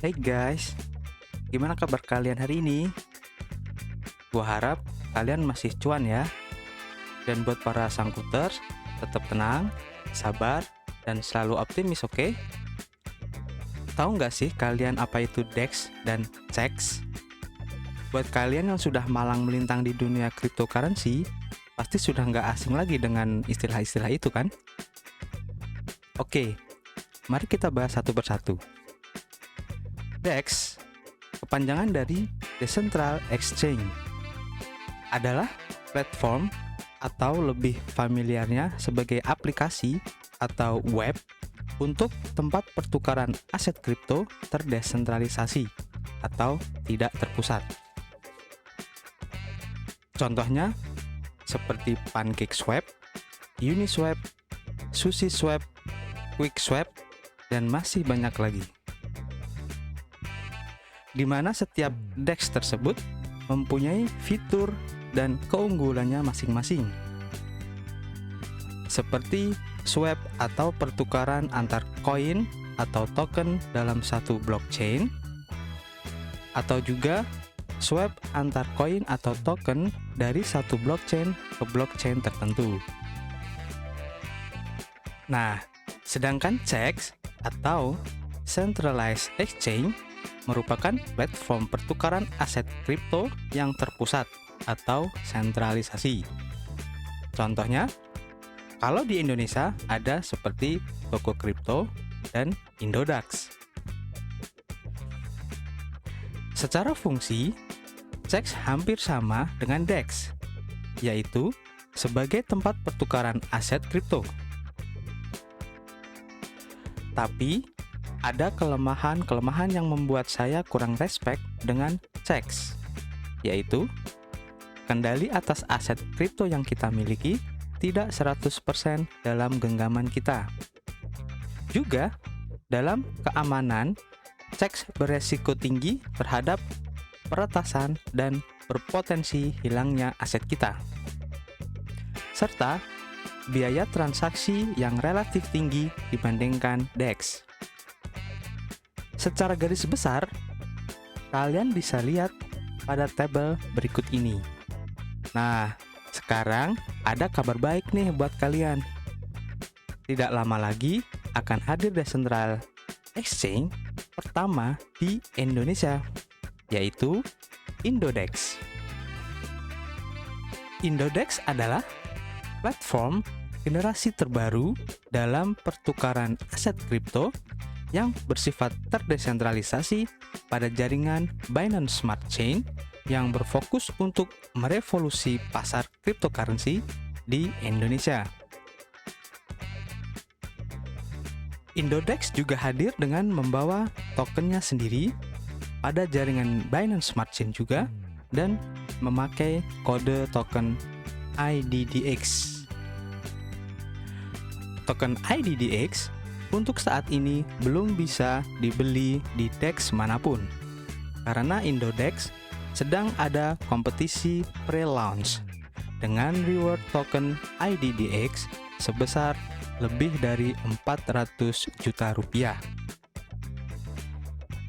Hey guys, gimana kabar kalian hari ini? Gua harap kalian masih cuan ya. Dan buat para sangkuters, tetap tenang, sabar, dan selalu optimis, oke? Tahu nggak sih kalian apa itu DEX dan CEX? Buat kalian yang sudah malang melintang di dunia cryptocurrency, pasti sudah nggak asing lagi dengan istilah-istilah itu kan? Oke, mari kita bahas satu persatu. DEX, kepanjangan dari Decentral Exchange, adalah platform atau lebih familiarnya sebagai aplikasi atau web untuk tempat pertukaran aset kripto terdesentralisasi atau tidak terpusat. Contohnya seperti PancakeSwap, Uniswap, SushiSwap, QuickSwap, dan masih banyak lagi. Di mana setiap DEX tersebut mempunyai fitur dan keunggulannya masing-masing. Seperti swap atau pertukaran antar koin atau token dalam satu blockchain, atau juga swap antar koin atau token dari satu blockchain ke blockchain tertentu. Nah, sedangkan CEX atau Centralized Exchange merupakan platform pertukaran aset kripto yang terpusat atau sentralisasi. Contohnya, kalau di Indonesia ada seperti Toko Kripto dan Indodax. Secara fungsi, CEX hampir sama dengan DEX, yaitu sebagai tempat pertukaran aset kripto. Tapi, ada kelemahan-kelemahan yang membuat saya kurang respect dengan CEX, yaitu kendali atas aset kripto yang kita miliki tidak 100% dalam genggaman kita. Juga, dalam keamanan, CEX beresiko tinggi terhadap peretasan dan berpotensi hilangnya aset kita. Serta, biaya transaksi yang relatif tinggi dibandingkan DEX. Secara garis besar, kalian bisa lihat pada tabel berikut ini. Nah, sekarang ada kabar baik nih buat kalian. Tidak lama lagi akan hadir Decentral Exchange pertama di Indonesia, yaitu Indodex. Indodex adalah platform generasi terbaru dalam pertukaran aset kripto yang bersifat terdesentralisasi pada jaringan Binance Smart Chain yang berfokus untuk merevolusi pasar cryptocurrency di Indonesia. Indodex juga hadir dengan membawa tokennya sendiri pada jaringan Binance Smart Chain juga dan memakai kode token IDDX. Token IDDX untuk saat ini belum bisa dibeli di DEX manapun, karena Indodex sedang ada kompetisi pre-launch dengan reward token IDDX sebesar lebih dari 400 juta rupiah.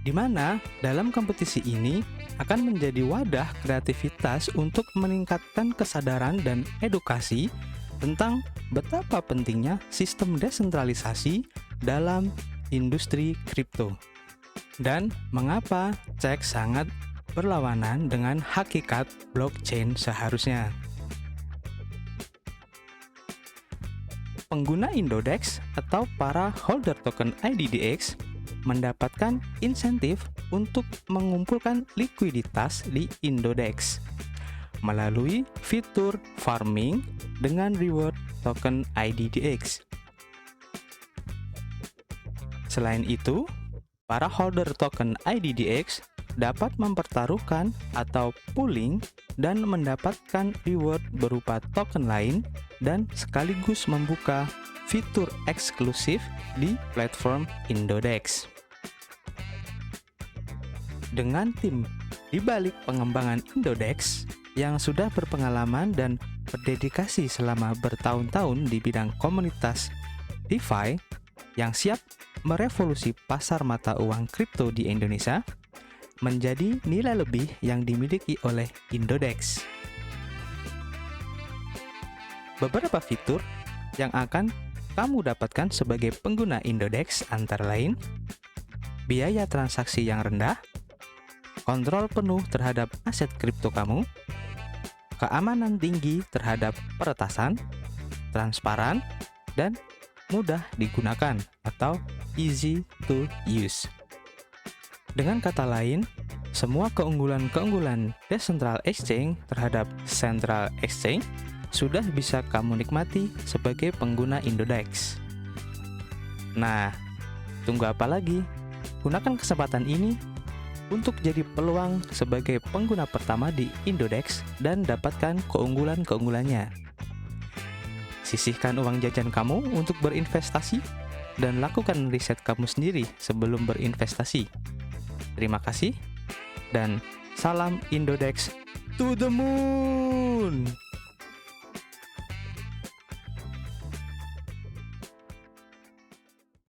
Di mana dalam kompetisi ini akan menjadi wadah kreativitas untuk meningkatkan kesadaran dan edukasi tentang betapa pentingnya sistem desentralisasi dalam industri kripto, dan mengapa CEX sangat berlawanan dengan hakikat blockchain seharusnya. Pengguna Indodex atau para holder token IDDX mendapatkan insentif untuk mengumpulkan likuiditas di Indodex melalui fitur farming dengan reward token IDDX. Selain itu, para holder token IDDX dapat mempertaruhkan atau pooling dan mendapatkan reward berupa token lain dan sekaligus membuka fitur eksklusif di platform Indodex. Dengan tim di balik pengembangan Indodex yang sudah berpengalaman dan berdedikasi selama bertahun-tahun di bidang komunitas DeFi yang siap merevolusi pasar mata uang kripto di Indonesia menjadi nilai lebih yang dimiliki oleh Indodex. Beberapa fitur yang akan kamu dapatkan sebagai pengguna Indodex antara lain biaya transaksi yang rendah, kontrol penuh terhadap aset kripto kamu, keamanan tinggi terhadap peretasan, transparan, dan mudah digunakan atau easy to use. Dengan kata lain, semua keunggulan-keunggulan Decentral Exchange terhadap Central Exchange sudah bisa kamu nikmati sebagai pengguna Indodex. Nah, tunggu apa lagi? Gunakan kesempatan ini untuk jadi peluang sebagai pengguna pertama di Indodex dan dapatkan keunggulan-keunggulannya. Sisihkan uang jajan kamu untuk berinvestasi dan lakukan riset kamu sendiri sebelum berinvestasi. Terima kasih dan salam Indodex to the moon!